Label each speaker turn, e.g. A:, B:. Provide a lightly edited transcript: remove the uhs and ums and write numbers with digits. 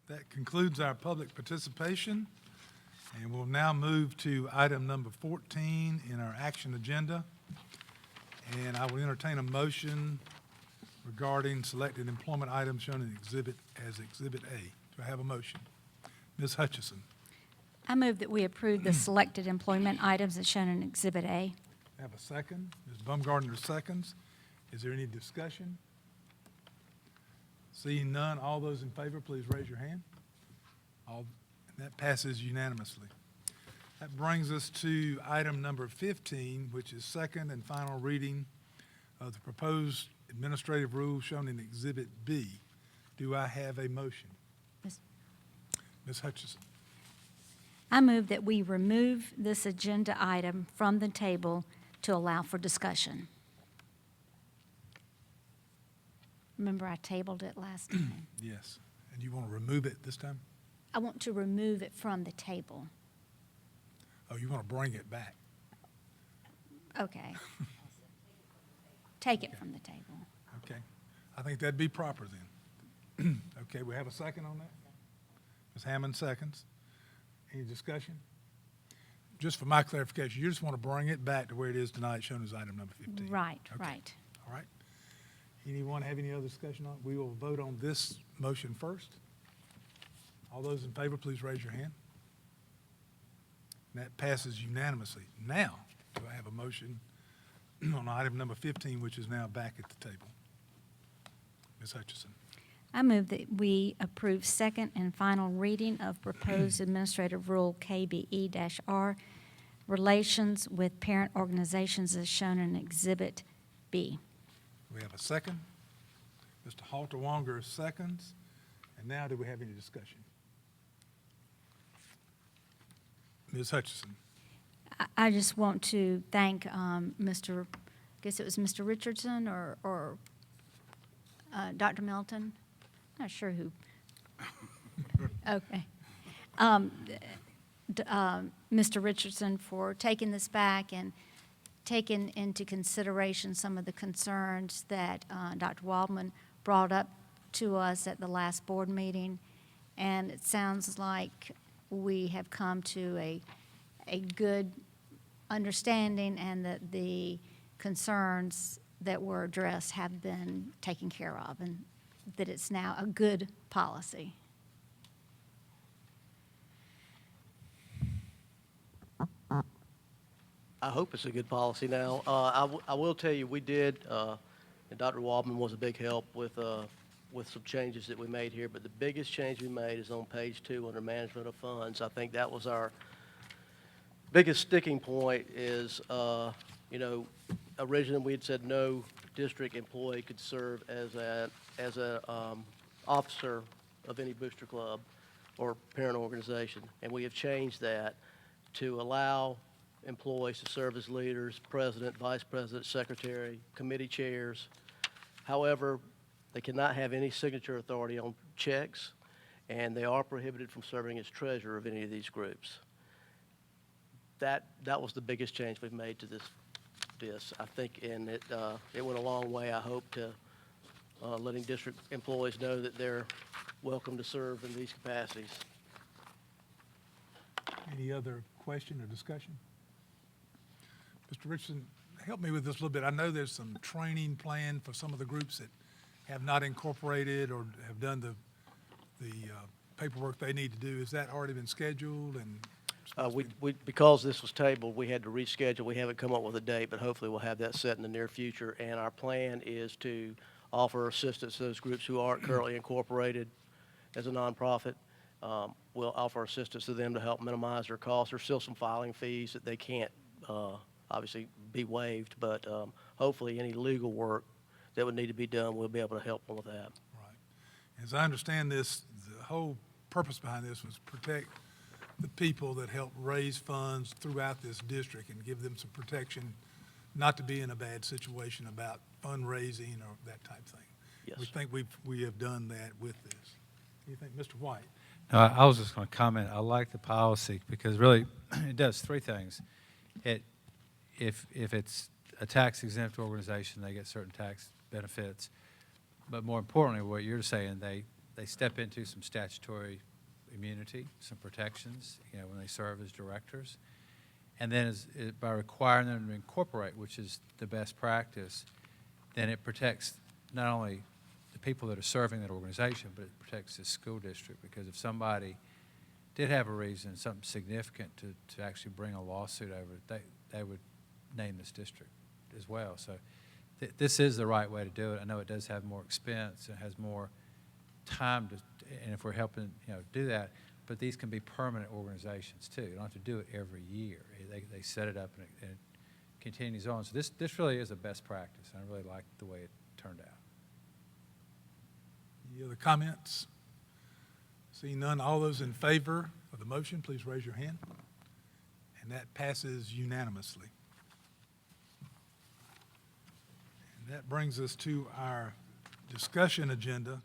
A: That concludes our public participation, and we'll now move to item number 14 in our action agenda. And I will entertain a motion regarding selected employment items shown in Exhibit A. Do I have a motion? Ms. Hutchison.
B: I move that we approve the selected employment items as shown in Exhibit A.
A: Have a second. Ms. Baumgardner seconds. Is there any discussion? Seeing none, all those in favor, please raise your hand. And that passes unanimously. That brings us to item number 15, which is second and final reading of the proposed administrative rules shown in Exhibit B. Do I have a motion? Ms. Hutchison.
B: I move that we remove this agenda item from the table to allow for discussion. Remember, I tabled it last time.
A: Yes. And you want to remove it this time?
B: I want to remove it from the table.
A: Oh, you want to bring it back?
B: Okay. Take it from the table.
A: Okay. I think that'd be proper then. Okay, we have a second on that? Ms. Hammond seconds. Any discussion? Just for my clarification, you just want to bring it back to where it is tonight, shown as item number 15?
B: Right,
A: Okay.
B: right.
A: All right. Anyone have any other discussion on it? We will vote on this motion first. All those in favor, please raise your hand. And that passes unanimously. Now, do I have a motion on item number 15, which is now back at the table? Ms. Hutchison.
B: I move that we approve second and final reading of proposed administrative rule KBE-R, relations with parent organizations as shown in Exhibit B.
A: We have a second. Mr. Halter-Wonger seconds. And now, do we have any discussion? Ms. Hutchison.
B: I just want to thank Mr., I guess it was Mr. Richardson or Dr. Melton. Not sure who. Okay. Mr. Richardson for taking this back and taking into consideration some of the concerns that Dr. Waldman brought up to us at the last board meeting. And it sounds like we have come to a good understanding and that the concerns that were addressed have been taken care of and that it's now a good policy.
C: I hope it's a good policy now. I will tell you, we did, and Dr. Waldman was a big help with some changes that we made here, but the biggest change we made is on page 2 under management of funds. I think that was our biggest sticking point is, originally we had said no district employee could serve as a officer of any booster club or parent organization. And we have changed that to allow employees to serve as leaders, president, vice president, secretary, committee chairs. However, they cannot have any signature authority on checks, and they are prohibited from serving as treasurer of any of these groups. That was the biggest change we've made to this, I think, and it went a long way, I hope, to letting district employees know that they're welcome to serve in these capacities.
A: Any other question or discussion? Mr. Richardson, help me with this a little bit. I know there's some training planned for some of the groups that have not incorporated or have done the paperwork they need to do. Has that already been scheduled? And
C: Because this was tabled, we had to reschedule. We haven't come up with a date, but hopefully we'll have that set in the near future. And our plan is to offer assistance to those groups who aren't currently incorporated as a nonprofit. We'll offer assistance to them to help minimize their costs. There's still some filing fees that they can't obviously be waived, but hopefully any legal work that would need to be done, we'll be able to help them with that.
A: right. As I understand this, the whole purpose behind this was protect the people that help raise funds throughout this district and give them some protection, not to be in a bad situation about fundraising or that type thing.
C: Yes.
A: We think we have done that with this. You think, Mr. White?
D: No, I was just going to comment. I like the policy because really it does three things. If it's a tax exempt organization, they get certain tax benefits. But more importantly, what you're saying, they they step into some statutory immunity, some protections, when they serve as directors. And then by requiring them to incorporate, which is the best practice, then it protects not only the people that are serving that organization, but it protects the school district, because if somebody did have a reason, something significant to actually bring a lawsuit over, they would name this district as well. So this is the right way to do it. I know it does have more expense, it has more time and if we're helping, do that, but these can be permanent organizations too. You don't have to do it every year. They set it up and it continues on. So this really is a best practice. I really like the way it turned out.
A: Any other comments? Seeing none, all those in favor of the motion, please raise your hand. And that passes unanimously. And that brings us to our discussion agenda